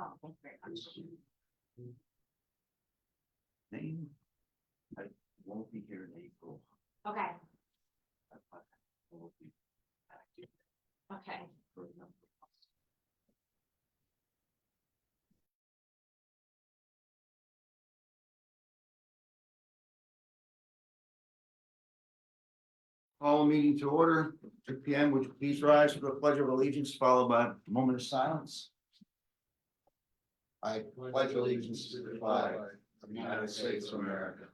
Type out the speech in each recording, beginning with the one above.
Oh, thank you very much. Name? I won't be here in April. Okay, I won't be active okay. for a number of months. Call a meeting to order, 2 p.m. Would you please rise for the pledge of allegiance, followed by a moment of silence? I pledge allegiance to the flag of the United States of America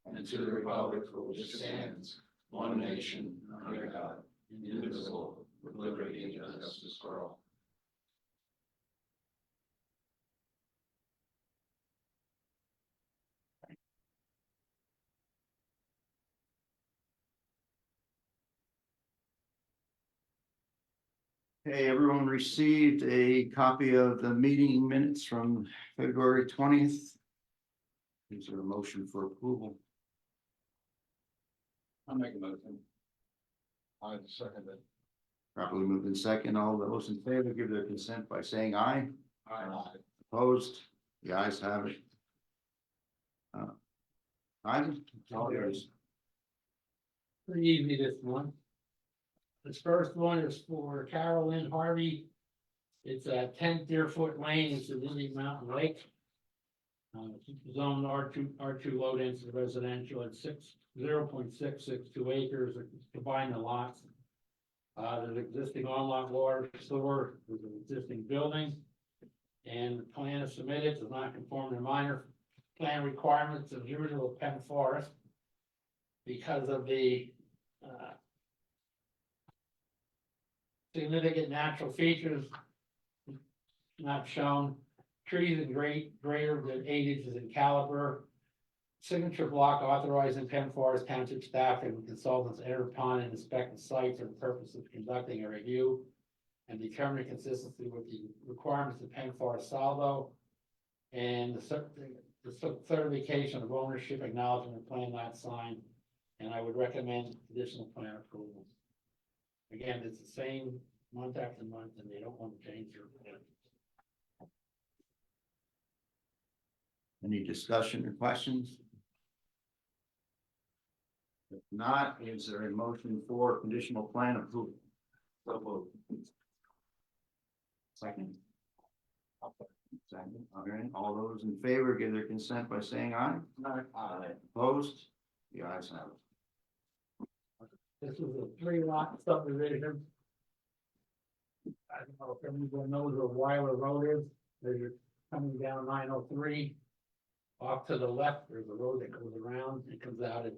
and to the republic for which it stands, one nation, under God, indivisible, with liberty and justice for all. Okay, everyone received a copy of the meeting minutes from February 20th. Is there a motion for approval? I'll make a motion. I second it. Properly moved in second. All those in favor give their consent by saying aye. Aye. Opposed? The ayes have it. Ivan, it's all yours. Pretty easy, this one. This first one is for Carolyn Harvey. It's at 10 Deerfoot Lane, it's in Indian Mountain Lake. Zone R2 low density residential at 0.662 acres, combine the lots. There's existing on-lot water sewer, there's an existing building. And the plan is submitted, does not conform to minor plan requirements of the original Penn Forest. Because of the significant natural features not shown, trees and greater than 8 inches in caliber. Signature block authorizing Penn Forest Township staff and consultants to enter upon and inspect the site for the purpose of conducting a review and determining consistency with the requirements of Penn Forest Saldo and the certification of ownership acknowledgement plan not signed. And I would recommend additional plan approval. Again, it's the same month after month, and they don't want to change their plan. Any discussion or questions? If not, is there a motion for conditional plan approval? So moved. Second. Second, all right, all those in favor give their consent by saying aye. Aye. Opposed? The ayes have it. This is a 3-lot subdivision. I don't know if everyone knows where Weiler Road is. They're coming down 903. Off to the left, there's a road that goes around. It comes out at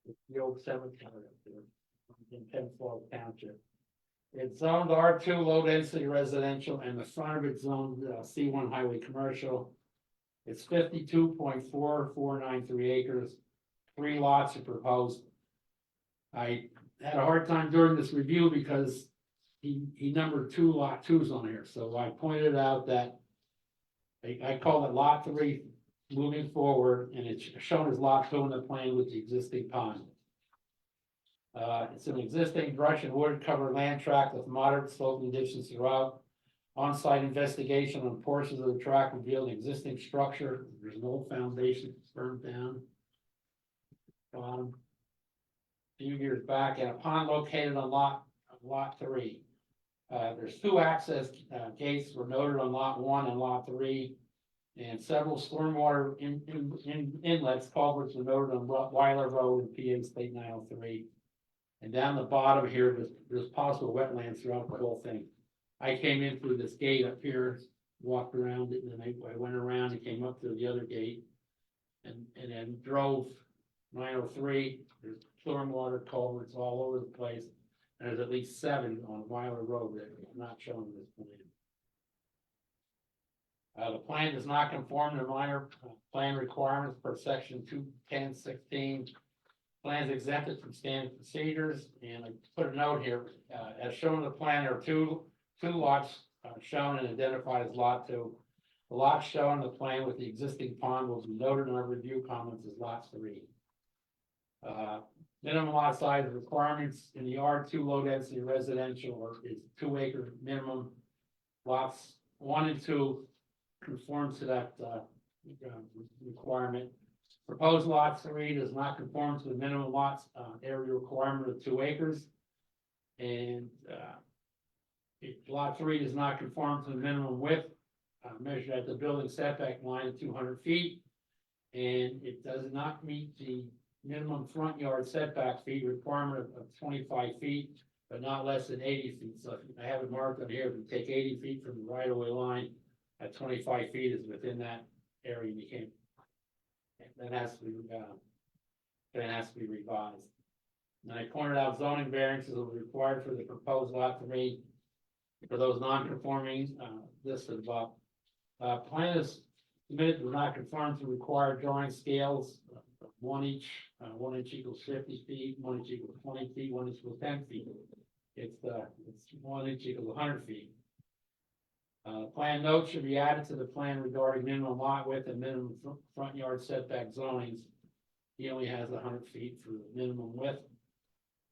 it's the old cemetery up there in Penn Falls Township. It's zoned R2 low density residential, and the front of it's zoned C1 highway commercial. It's 52.4493 acres. 3 lots are proposed. I had a hard time during this review because he numbered 2 lot 2s on here, so I pointed out that I call it lot 3 moving forward, and it's shown as lot 2 in the plan with the existing pond. It's an existing brush and wood covered land tract with moderate sloping conditions throughout. On-site investigation on portions of the tract revealed an existing structure. There's an old foundation burned down. A few years back, and a pond located on lot 3. There's 2 access gates were noted on lot 1 and lot 3, and several stormwater inlets, culverts were noted on Weiler Road and PA State 903. And down the bottom here, there's possible wetlands throughout the whole thing. I came in through this gate up here, walked around it, and then I went around and came up through the other gate, and then drove 903. There's stormwater culverts all over the place, and there's at least 7 on Weiler Road that are not shown in this plan. The plan does not conform to minor plan requirements per section 210-16. Plans exempted from standard procedures, and I put a note here, as shown in the plan, there are two lots shown and identified as lot 2. The lot shown in the plan with the existing pond will be noted in our review comments as lot 3. Minimum lot size requirements in the R2 low density residential or is 2 acre minimum. Lots 1 and 2 conform to that, requirement. Proposed lot 3 does not conform to the minimum lots, area requirement of 2 acres. And, lot 3 does not conform to the minimum width, measured at the building setback line of 200 feet. And it does not meet the minimum front yard setback feet requirement of 25 feet, but not less than 80 feet. So if I have it marked on here, if you take 80 feet from the right of way line, at 25 feet is within that area, you can't. That has to be revised. And I pointed out zoning variances will be required for the proposed lot 3 for those non-conforming, listed above. Plan is submitted does not conform to required drawing scales, 1 each, 1 inch equals 50 feet, 1 inch equals 20 feet, 1 inch equals 10 feet. It's 1 inch equals 100 feet. Plan notes should be added to the plan regarding minimum lot width and minimum front yard setback zonings. He only has 100 feet for the minimum width.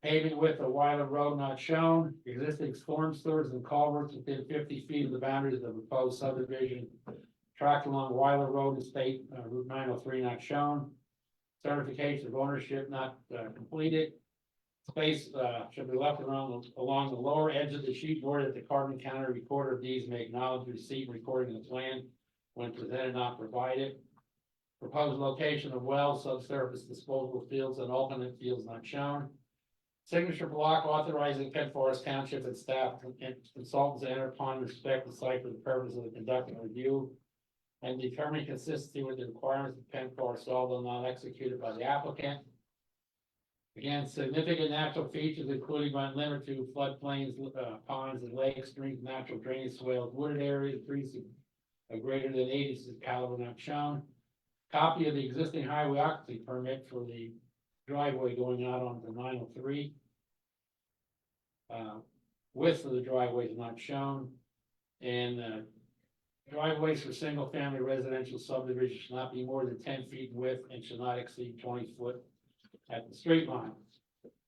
Paving width of Weiler Road not shown. Existing storm sewers and culverts within 50 feet of the boundaries of the proposed subdivision. Track along Weiler Road and State Route 903 not shown. Certification of ownership not completed. Space should be left along the lower edge of the sheet board that the Carbon County Recorder of Deeds may acknowledge receipt and recording of the plan when presented not provided. Proposed location of wells, subsurface disposal fields, and alternate fields not shown. Signature block authorizing Penn Forest Township and staff and consultants to enter upon and inspect the site for the purpose of conducting a review and determine consistency with the requirements of Penn Forest, although not executed by the applicant. Again, significant natural features including but not limited to floodplains, ponds and lakes, streams, natural drainage swales, wooded areas, trees of greater than 80 caliber not shown. Copy of the existing highway occupancy permit for the driveway going out onto 903. Width of the driveway is not shown. And driveways for single family residential subdivision should not be more than 10 feet in width and should not exceed 20 foot at the street line.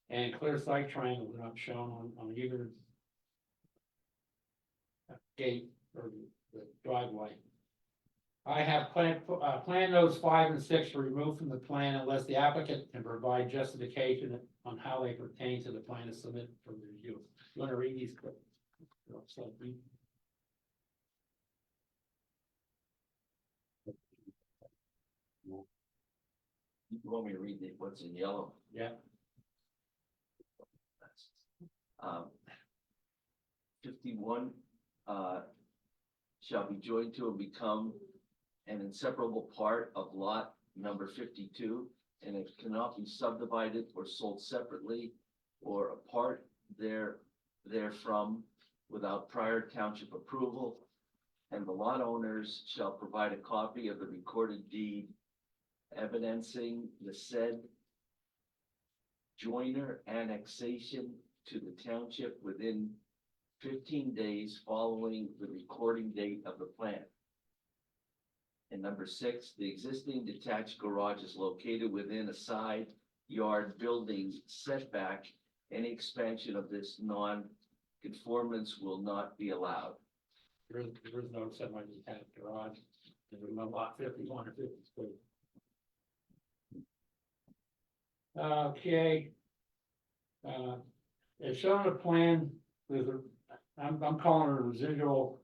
And clear sight triangles are not shown on either gate or the driveway. I have plan notes 5 and 6 removed from the plan unless the applicant can provide justification on how they pertain to the plan to submit for review. You want to read these quick? You want me to read what's in yellow? Yeah. 51 shall be joined to and become an inseparable part of lot number 52, and it cannot be subdivided or sold separately or apart therefrom without prior township approval. And the lot owners shall provide a copy of the recorded deed evidencing the said joiner annexation to the township within 15 days following the recording date of the plan. And number 6, the existing detached garage is located within a side yard building setback. Any expansion of this non-conformance will not be allowed. There is no semi-detached garage. There's no lot 51 or 52. Okay. As shown on the plan, there's I'm calling it a residual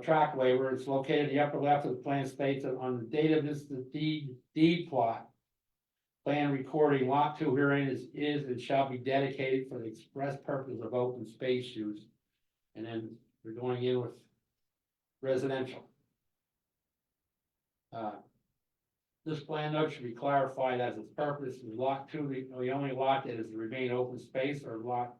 track waiver. It's located in the upper left of the plan states that on the date of this deed plot. Plan recording lot 2 herein is and shall be dedicated for the express purpose of open space use. And then we're going in with residential. This plan note should be clarified as its purpose is lot 2, the only lot that is to remain open space, or lot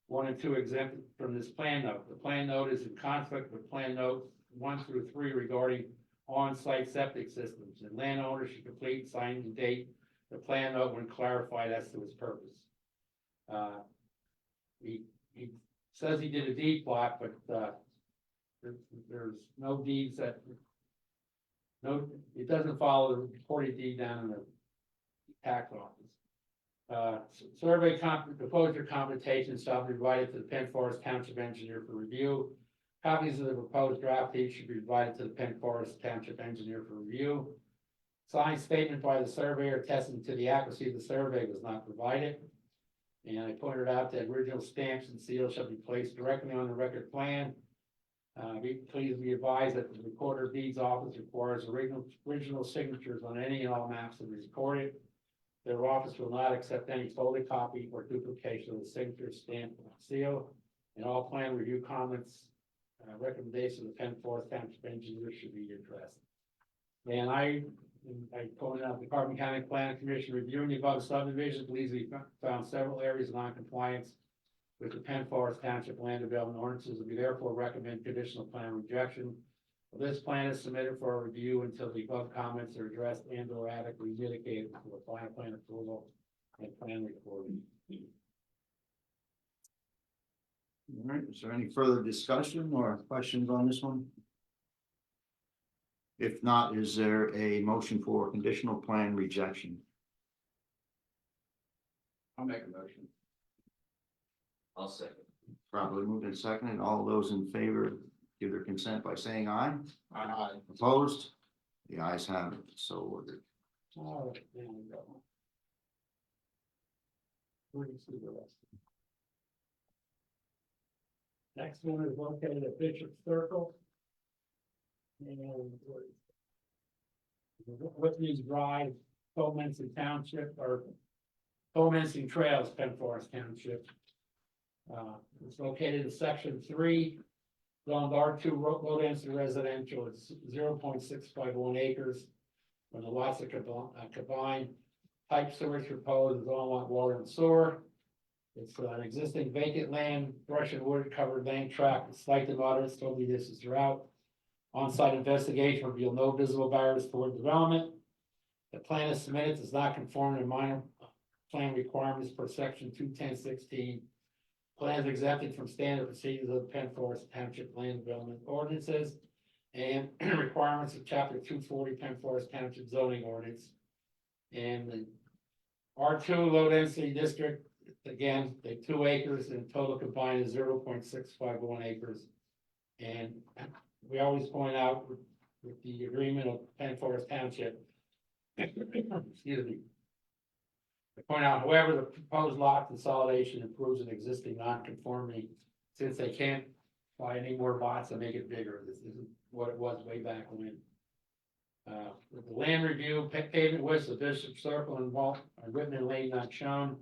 1 and 2 exempted from this plan note. The plan note is in conflict with plan note 1 through 3 regarding on-site septic systems, and landowners should complete, sign, and date the plan note when clarified as to its purpose. He says he did a deed plot, but there's no deeds that. No, it doesn't follow the recorded deed down in the tax office. Proposed computation shall be provided to the Penn Forest Township Engineer for review. Copies of the proposed draft deed should be provided to the Penn Forest Township Engineer for review. Signed statement by the surveyor attesting to the accuracy of the survey was not provided. And I pointed out that original stamps and seals shall be placed directly on the record plan. Please be advised that the recorder of deeds office requires original signatures on any and all maps that are recorded. Their office will not accept any photocopy or duplication of the signature, stamp, or seal. And all plan review comments, recommendations of the Penn Forest Township Engineer should be addressed. And I pointed out the Carbon County Planning Commission reviewing the above subdivision believes we found several areas of non-compliance with the Penn Forest Township Land Development ordinances. We therefore recommend conditional plan rejection. This plan is submitted for a review until the above comments are addressed and or adequately mitigated for final plan approval and plan recording. All right, is there any further discussion or questions on this one? If not, is there a motion for conditional plan rejection? I'll make a motion. I'll second. Probably moved and seconded. All those in favor give their consent by saying aye. Aye. Opposed? The ayes have it, so ordered. All right, there we go. Where do you see the rest? Next one is located at Bishop Circle. And Whitney's Drive, Colemancy Township, or Colemancy Trails, Penn Forest Township. It's located in section 3, zoned R2 low density residential. It's 0.651 acres. When the lots are combined, pipe sewage proposed is on lot water and sewer. It's an existing vacant land, brush and wood covered land tract with slight to moderate southerly distance throughout. On-site investigation revealed no visible barriers toward development. The plan is submitted does not conform to minor plan requirements per section 21016. Plans exempted from standard procedures of the Penn Forest Township Land Development Ordinances and requirements of chapter 240 Penn Forest Township zoning ordinance. And the R2 low density district, again, the 2 acres and total combined is 0.651 acres. And we always point out with the agreement of Penn Forest Township, excuse me. I point out, however, the proposed lot consolidation improves an existing non-conformity, since they can't buy any more lots and make it bigger. This isn't what it was way back when. With the land review, pavement widths of Bishop Circle and Whitman Lane not shown.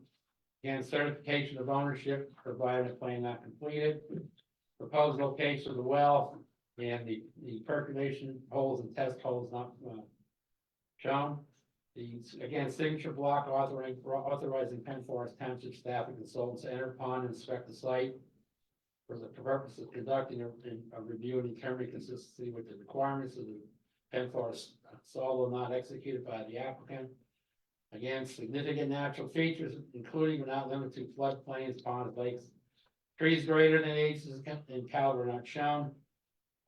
Again, certification of ownership provided a plan not completed. Proposed location of the well and the percolation holes and test holes not shown. The, again, signature block authorizing Penn Forest Township staff and consultants to enter upon and inspect the site for the purpose of conducting a review and determining consistency with the requirements of the Penn Forest, although not executed by the applicant. Again, significant natural features, including but not limited to floodplains, ponds, lakes, trees greater than 8 inches in caliber not shown.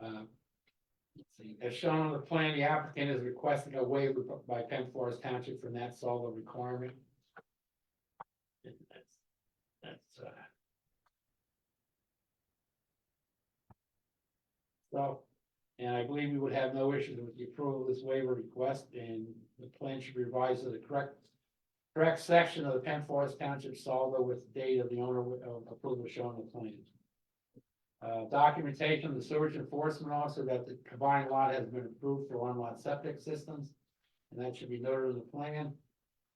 Let's see, as shown on the plan, the applicant is requesting a waiver by Penn Forest Township from that solo requirement. So, and I believe we would have no issues with the approval of this waiver request, and the plan should be revised to the correct section of the Penn Forest Township Saldo with the date of the owner of approval shown on the plan. Documentation of the sewage enforcement officer that the combined lot has been approved for one-lot septic systems, and that should be noted in the plan.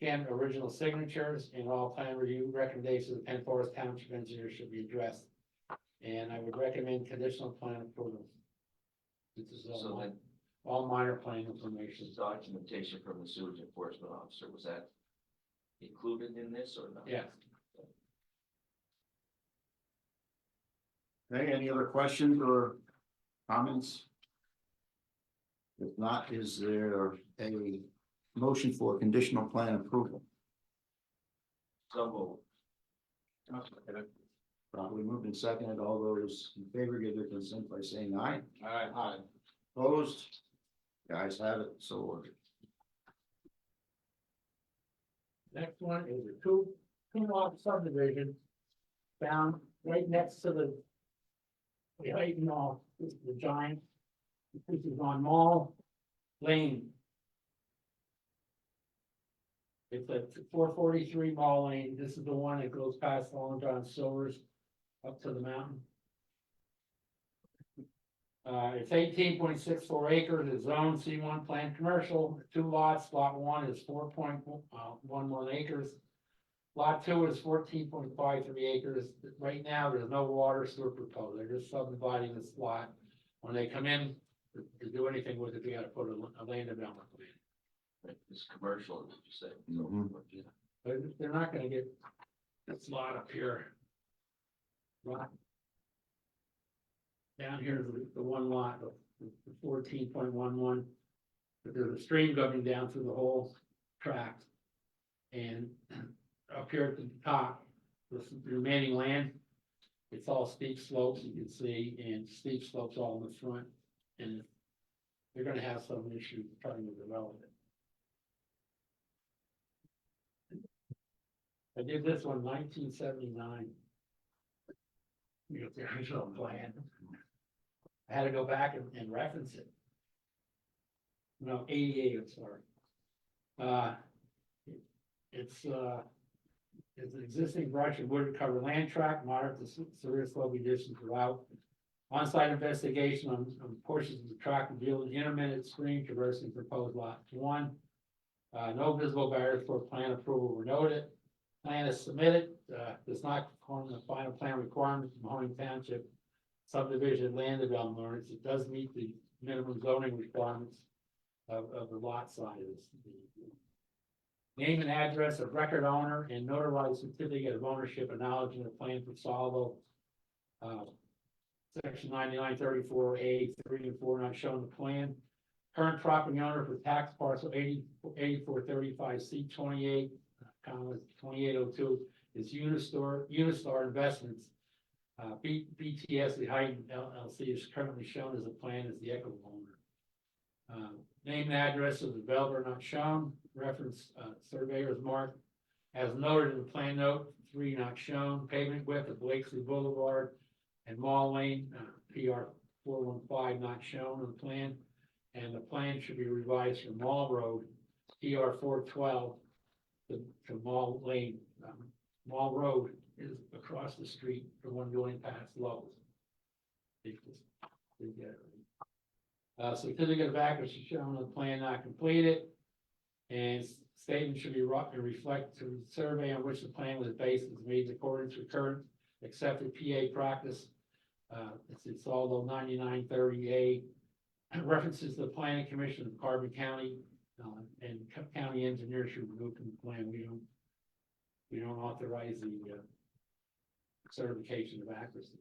Again, original signatures and all plan review recommendations of the Penn Forest Township engineer should be addressed. And I would recommend conditional plan approval. This is So then, all minor plan information. documentation from the sewage enforcement officer, was that included in this or not? Yes. Okay, any other questions or comments? If not, is there a motion for conditional plan approval? So Probably moved and seconded. All those in favor give their consent by saying aye. Aye. Aye. Opposed? The ayes have it, so ordered. Next one is a two lot subdivision. Down right next to the. Heighton Mall, the giant. This is on Mall Lane. It's a 443 Mall Lane. This is the one that goes past Long John Silver's up to the mountain. It's 18.64 acres, it's zone C1 planned commercial, 2 lots, lot 1 is 4.11 acres. Lot 2 is 14.53 acres, right now, there's no water sewer proposed, they're just subdividing this lot. When they come in to do anything with it, we gotta put a land development plan. It's commercial, did you say? Mhm. Yeah. But they're not gonna get this lot up here. Lot. Down here is the one lot, the 14.11. But there's a stream coming down through the whole tract. And up here at the top, the remaining land, it's all steep slopes, you can see, and steep slopes all in the front. And they're gonna have some issue trying to develop it. I did this one 1979. You got the original plan. I had to go back and reference it. No, 88, I'm sorry. It's an existing brush and wood cover land tract, moderate to severe slope additions throughout. On-site investigation on portions of the tract revealed an intermittent stream traversing proposed lot 1. No visible barriers for plan approval were noted. Plan is submitted, does not conform to the final plan requirements from Mahoning Township subdivision land development ordinance. It does meet the minimum zoning requirements of the lot sizes. Name and address of record owner and notarized certificate of ownership acknowledging the plan for Salvo. Section 9934A 3 and 4 not shown in the plan. Current property owner for tax parcel 8435 C28, 2802 is Unistar Investments. BTS the Heighton LLC is currently shown as a plan as the equitable owner. Name and address of the developer not shown. Reference surveyor's mark as noted in the plan note 3 not shown. Pavement width of Blakesley Boulevard and Mall Lane PR 415 not shown on the plan. And the plan should be revised from Mall Road PR 412 to Mall Lane. Mall Road is across the street from one going past Lowe's. Certificate of accuracy shown on the plan not completed. And statement should be reflect to the survey on which the plan was based is made in accordance with current accepted PA practice. It's although 9930A references the planning commission of Carbon County and county engineer should remove from the plan. We don't authorize the certification of accuracy.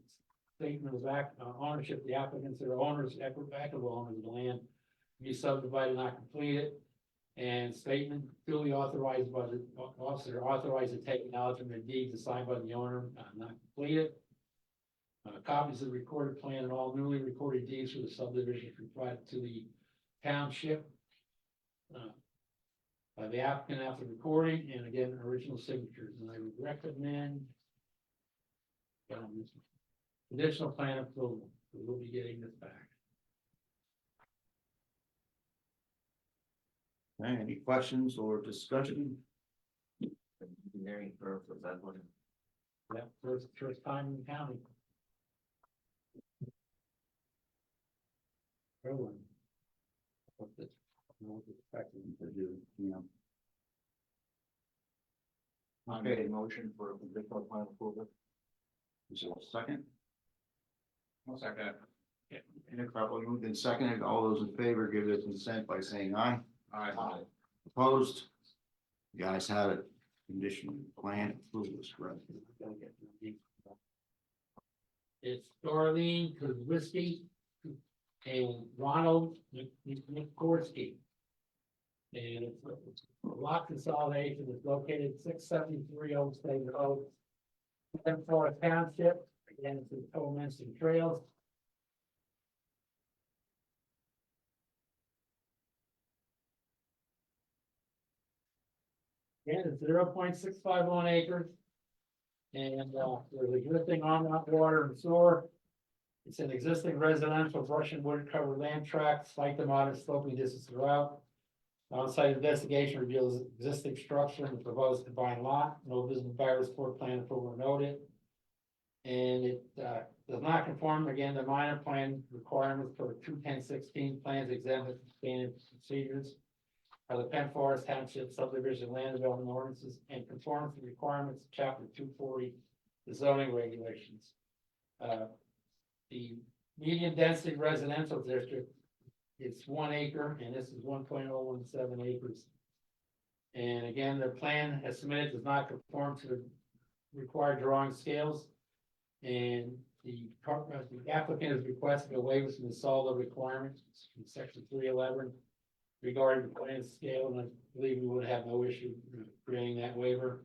Statement of ownership, the applicants are owners, equitable owners of the land, be subdivided, not completed. And statement duly authorized by the officer, authorized to take acknowledgement of deeds assigned by the owner, not completed. Copies of the recorded plan and all newly recorded deeds for the subdivision provided to the township. By the applicant after recording, and again, original signatures, and I would recommend. Additional plan approval, we'll be getting this back. Okay, any questions or discussion? Engineering firm for that one. That first time in the county. Everyone. What's this? What it's expecting to do, I made a motion for a conditional plan approval. Is there a second? I'll second. And probably moved and seconded. All those in favor give their consent by saying aye. Aye. Opposed? You guys have it. Conditional plan approval is correct. It's Darlene Kozwiski and Ronald Nikorsky. And it's a lot consolidation is located 673 Old State Road, Forest Township. Again, it's in Colemanson Trails. Again, it's 0.651 acres. And there's existing on-lot water and sewer. It's an existing residential brush and wood covered land tract, slight to modest sloping distance throughout. On-site investigation reveals existing structure in the proposed combined lot, no visible barriers for plan approval noted. And it does not conform, again, to minor plan requirements for 21016 plans exempt from standard procedures of the Penn Forest Township subdivision land development ordinances and conforms to requirements of chapter 240, the zoning regulations. The medium density residential district, it's 1 acre, and this is 1.017 acres. And again, the plan as submitted does not conform to the required drawing scales. And the applicant is requesting a waiver from the SOLA requirements in section 311 regarding the plan scale, and I believe we would have no issue creating that waiver.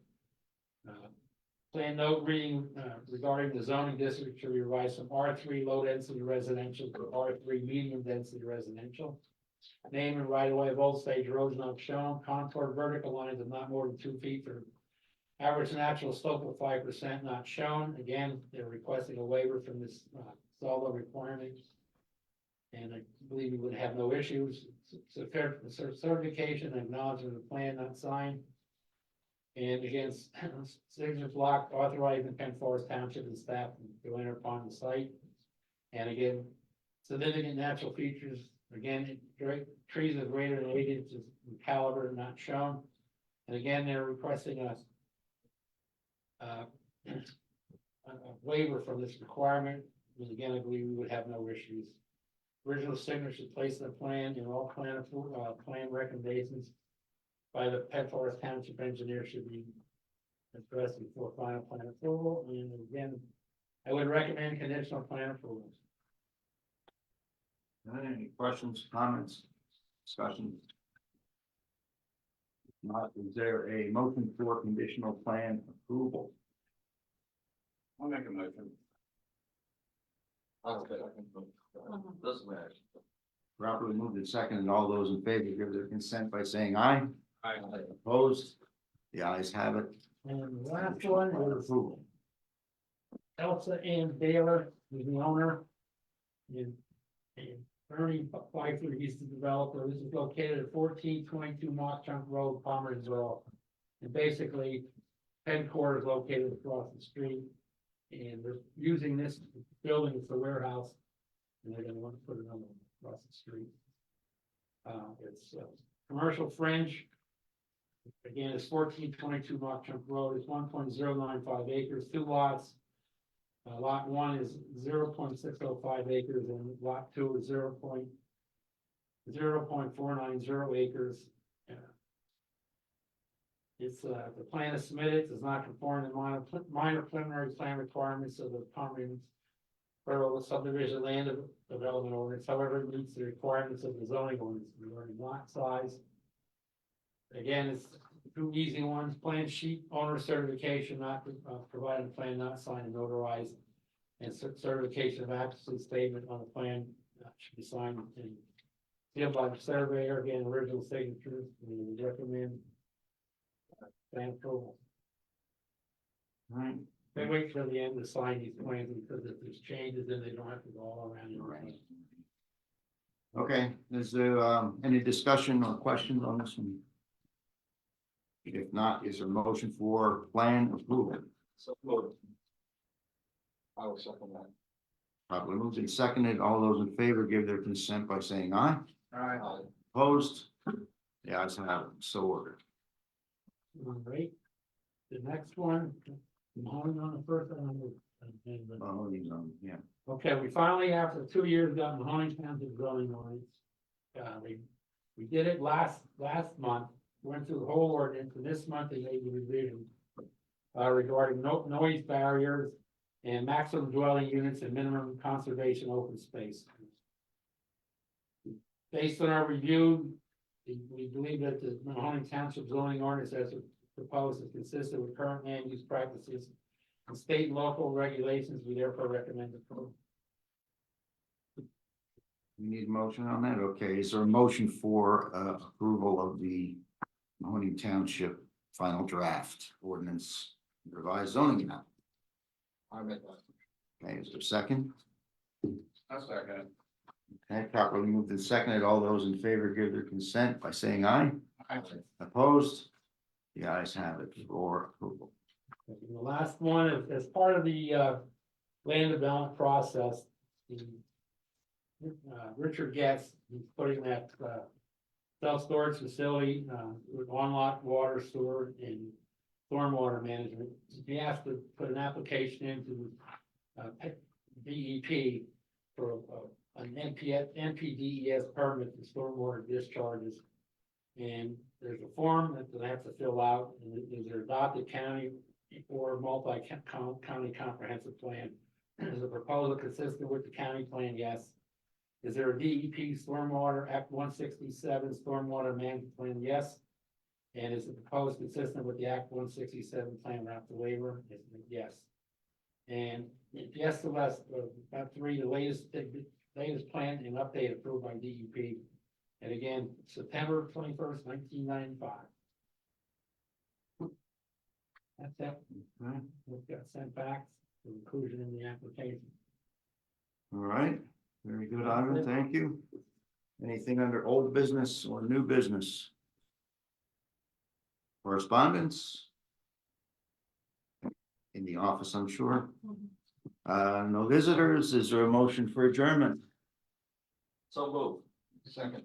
Plan note reading regarding the zoning district to revise from R3 low density residential to R3 medium density residential. Name and right of way of Old Stage Road not shown. Contour vertical lines of not more than 2 feet for average natural slope of 5% not shown. Again, they're requesting a waiver from this SOLA requirement. And I believe we would have no issues. So certification and acknowledgement of the plan not signed. And again, signature block authorizing Penn Forest Township and staff to enter upon the site. And again, significant natural features, again, trees of greater than 8 inches in caliber not shown. And again, they're requesting a waiver from this requirement. And again, I believe we would have no issues. Original signature placed in the plan and all plan recommendations by the Penn Forest Township engineer should be addressed before final plan approval. And again, I would recommend conditional plan approval. Any questions, comments, discussion? If not, is there a motion for conditional plan approval? I'll make a motion. Doesn't matter. Properly moved and seconded, and all those in favor give their consent by saying aye. Aye. Opposed? The ayes have it. And the last one is Approval. Elsa Ann Baylor, who's the owner. And Ernie Pfeiffer, he's the developer. This is located at 1422 Mock Chunk Road, Palmersville. And basically, Penn Court is located across the street. And they're using this building for warehouse. And they're gonna want to put another one across the street. It's commercial fringe. Again, it's 1422 Mock Chunk Road. It's 1.095 acres, 2 lots. Lot 1 is 0.605 acres and lot 2 is 0.490 acres. It's the plan is submitted, does not conform to minor preliminary plan requirements of the Pomeranian Borough Subdivision Land Development Ordinance. However, it meets the requirements of the zoning ordinance regarding lot size. Again, it's 2 easy ones. Plan sheet, owner certification, not providing plan not signed and notarized, and certification of accuracy statement on the plan should be signed and sealed by the surveyor. Again, original signature. We recommend plan approval. All right. They wait till the end to sign these plans because if there's changes, then they don't have to go all around. Right. Okay, is there any discussion or questions on this one? If not, is there a motion for plan approval? So voted. I will second that. Probably moved and seconded. All those in favor give their consent by saying aye. Aye. Opposed? The ayes have it. So ordered. All right. The next one, I'm holding on the first one. Oh, yeah. Okay, we finally, after 2 years, got Mahoning Township zoning ordinance. We did it last month, went through the whole ordinance, and this month they made the revision regarding noise barriers and maximum dwelling units and minimum conservation open space. Based on our review, we believe that the Mahoning Township zoning ordinance as proposed is consistent with current land use practices and state and local regulations. We therefore recommend approval. We need a motion on that. Okay, is there a motion for approval of the Mahoning Township final draft ordinance revised zoning map. I make that. Okay, is there a second? I second it. Okay, properly moved and seconded. All those in favor give their consent by saying aye. Aye. Opposed? The ayes have it for approval. And the last one is, as part of the, land development process, the Richard Getz, he's putting that, self-storage facility, with on-lot water, sewer, and stormwater management. He has to put an application into, DEP for, an NPDES permit for stormwater discharges. And there's a form that they have to fill out, and is there adopted county or multi-county comprehensive plan? Is the proposal consistent with the county plan? Yes. Is there a DEP stormwater Act 167 stormwater management plan? Yes. And is the proposed consistent with the Act 167 plan without the waiver? Yes. And if yes to less, about three, the latest plan and update approved by DEP. And again, September 21st, 1995. That's it. Okay. We've got sent back for inclusion in the application. All right, very good, Ivan, thank you. Anything under old business or new business? Correspondence? In the office, I'm sure. No visitors, is there a motion for adjournment? So move. Second.